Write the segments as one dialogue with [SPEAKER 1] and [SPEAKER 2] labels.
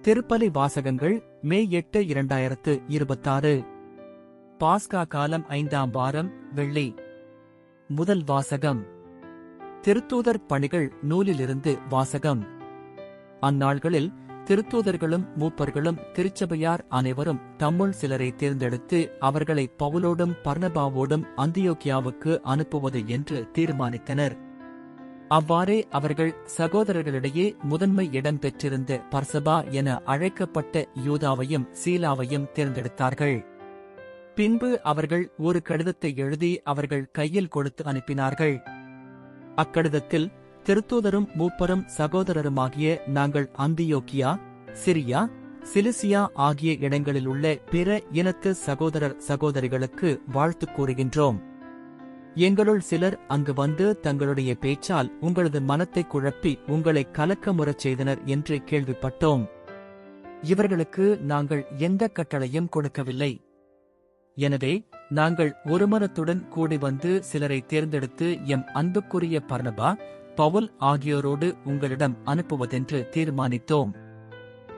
[SPEAKER 1] திருப்பலி வாசகங்கள் மே 8 2026. பாஸ்கா காலம் 5ஆம் வாரம் வெள்ளி. முதல் வாசகம் திருத்தூதர் பணிகள் நூலிலிருந்து வாசகம். அந்நாள்களில் திருத்தூதர்களும் மூப்பர்களும் திருச்சபையார் அனைவரும் தம்முள் சிலரை தேர்ந்தெடுத்து அவர்களை பவுலோடும் பர்னபாவோடும் அந்தியோக்கியாவுக்கு அனுப்புவது என்று தீர்மானித்தனர். அவ்வாறே அவர்கள் சகோதரர்களிடையே முதன்மை இடம் பெற்றிருந்த பர்சபா என அழைக்கப்பட்ட யூதாவையும் சீலாவையும் தேர்ந்தெடுத்தார்கள். பின்பு அவர்கள் ஒரு கடிதத்தை எழுதி அவர்கள் கையில் கொடுத்து அனுப்பினார்கள். அக்கடிதத்தில் திருத்தூதரும் மூப்பரும் சகோதரருமாகிய நாங்கள் அந்தியோக்கியா, சிரியா, சிலிசியா ஆகிய இடங்களிலுள்ள பிற இனத்து சகோதரர் சகோதரிகளுக்கு வாழ்த்து கூறுகின்றோம். எங்களுள் சிலர் அங்கு வந்து தங்களுடைய பேச்சால் உங்களது மனத்தை குழப்பி உங்களை கலக்கமுறச் செய்தனர் என்று கேள்விப்பட்டோம். இவர்களுக்கு நாங்கள் எந்த கட்டளையும் கொடுக்கவில்லை. எனவே நாங்கள் ஒருமனத்துடன் கூடி வந்து சிலரை தேர்ந்தெடுத்து எம் அன்புக்குரிய பர்னபா, பவுல் ஆகியோரோடு உங்களிடம் அனுப்புவதென்று தீர்மானித்தோம்.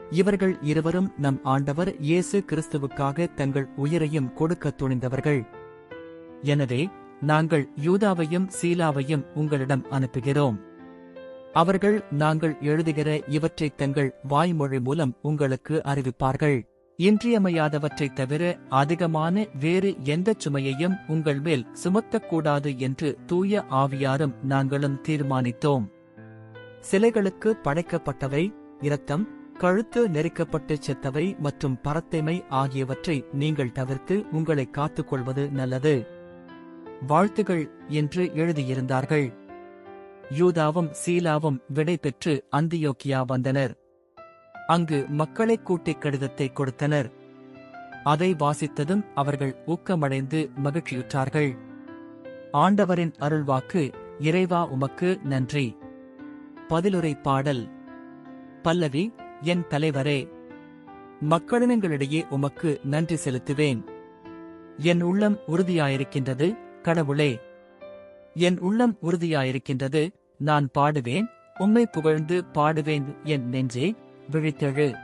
[SPEAKER 1] இவர்கள் இருவரும் நம் ஆண்டவர் இயேசு கிறிஸ்துவுக்காக தங்கள் உயிரையும் கொடுக்க துணிந்தவர்கள். எனவே நாங்கள் யூதாவையும் சீலாவையும் உங்களிடம் அனுப்புகிறோம். அவர்கள் நாங்கள் எழுதுகிற இவற்றை தங்கள் வாய்மொழி மூலம் உங்களுக்கு அறிவிப்பார்கள். இன்றியமையாதவற்றைத் தவிர அதிகமான வேறு எந்தச் சுமையையும் உங்கள் மேல் சுமத்தக்கூடாது என்று தூய ஆவியாரும் நாங்களும் தீர்மானித்தோம். சிலைகளுக்கு படைக்கப்பட்டவை, இரத்தம், கழுத்து நெரிக்கப்பட்டு செத்தவை மற்றும் பரத்தைமை ஆகியவற்றை நீங்கள் தவிர்த்து உங்களை காத்துக்கொள்வது நல்லது. வாழ்த்துகள் என்று எழுதியிருந்தார்கள். யூதாவும் சீலாவும் விடை பெற்று அந்தியோக்கியா வந்தனர். அங்கு மக்களைக் கூட்டிக் கடிதத்தை கொடுத்தனர். அதை வாசித்ததும் அவர்கள் ஊக்கமடைந்து மகிழ்ச்சியுற்றார்கள். ஆண்டவரின் அருள்வாக்கு. இறைவா உமக்கு நன்றி. பதிலுரை பாடல். பல்லவி. என் தலைவரே, மக்களினங்களிடையே உமக்கு நன்றி செலுத்துவேன். என் உள்ளம் உறுதியாயிருக்கின்றது கடவுளே. என் உள்ளம் உறுதியாயிருக்கின்றது, நான் பாடுவேன், உம்மை புகழ்ந்து பாடுவேன். என் நெஞ்சே, விழித்தெழு.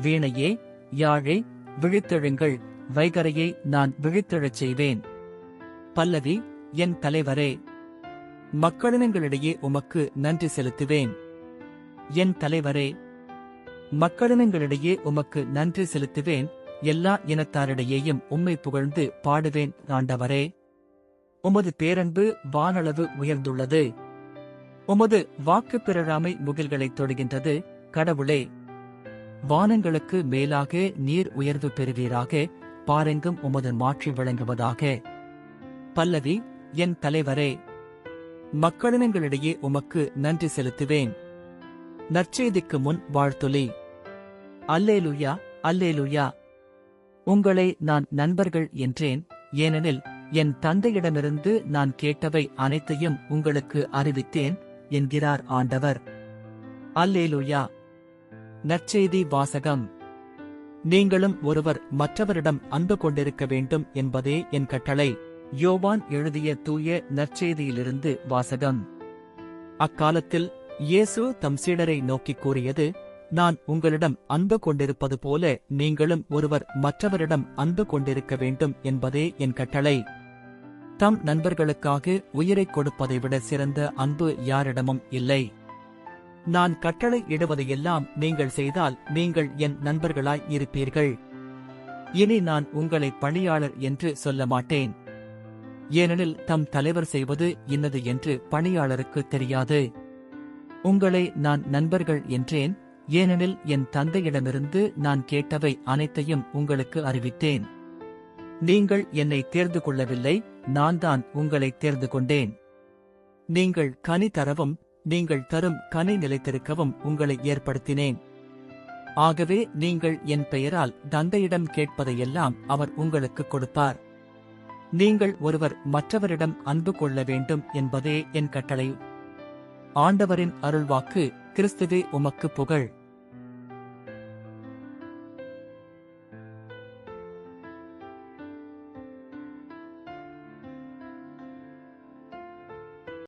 [SPEAKER 1] வீணையே, யாழே, விழித்தெழுங்கள். வைகரையை நான் விழித்தெழச் செய்வேன். பல்லவி. என் தலைவரே, மக்களினங்களிடையே உமக்கு நன்றி செலுத்துவேன். என் தலைவரே, மக்களினங்களிடையே உமக்கு நன்றி செலுத்துவேன். எல்லா இனத்தாரிடையேயும் உம்மை புகழ்ந்து பாடுவேன். ஆண்டவரே, உமது பேரன்பு வானளவு உயர்ந்துள்ளது. உமது வாக்கு பிறழாமை முகில்களைத் தொடுகின்றது. கடவுளே, வானங்களுக்கு மேலாக நீர் உயர்வு பெறுவீராக. பாரெங்கும் உமது மாட்சி விளங்குவதாக. பல்லவி. என் தலைவரே, மக்களினங்களிடையே உமக்கு நன்றி செலுத்துவேன். நற்செய்திக்கு முன் வாழ்த்துளி. அல்லேலுயா, அல்லேலுயா. உங்களை நான் நண்பர்கள் என்றேன், ஏனெனில் என் தந்தையிடமிருந்து நான் கேட்டவை அனைத்தையும் உங்களுக்கு அறிவித்தேன் என்கிறார் ஆண்டவர். அல்லேலுயா. நற்செய்தி வாசகம். நீங்களும் ஒருவர் மற்றவரிடம் அன்பு கொண்டிருக்க வேண்டும் என்பதே என் கட்டளை. யோவான் எழுதிய தூய நற்செய்தியிலிருந்து வாசகம். அக்காலத்தில் இயேசு தம் சீடரை நோக்கிக் கூறியது, நான் உங்களிடம் அன்பு கொண்டிருப்பது போல நீங்களும் ஒருவர் மற்றவரிடம் அன்பு கொண்டிருக்க வேண்டும் என்பதே என் கட்டளை. தம் நண்பர்களுக்காக உயிரைக் கொடுப்பதை விட சிறந்த அன்பு யாரிடமும் இல்லை. நான் கட்டளை இடுவதையெல்லாம் நீங்கள் செய்தால் நீங்கள் என் நண்பர்களாய் இருப்பீர்கள். இனி நான் உங்களை பணியாளர் என்று சொல்ல மாட்டேன். ஏனெனில் தம் தலைவர் செய்வது இன்னது என்று பணியாளருக்கு தெரியாது. உங்களை நான் நண்பர்கள் என்றேன், ஏனெனில் என் தந்தையிடமிருந்து நான் கேட்டவை அனைத்தையும் உங்களுக்கு அறிவித்தேன். நீங்கள் என்னை தேர்ந்து கொள்ளவில்லை, நான் தான் உங்களை தேர்ந்து கொண்டேன். நீங்கள் கனி தரவும் நீங்கள் தரும் கனி நிலைத்திருக்கவும் உங்களை ஏற்படுத்தினேன். ஆகவே நீங்கள் என் பெயரால் தந்தையிடம் கேட்பதையெல்லாம் அவர் உங்களுக்கு கொடுப்பார். நீங்கள் ஒருவர் மற்றவரிடம் அன்பு கொள்ள வேண்டும் என்பதே என் கட்டளை. ஆண்டவரின் அருள்வாக்கு. கிறிஸ்துவே உமக்கு புகழ்.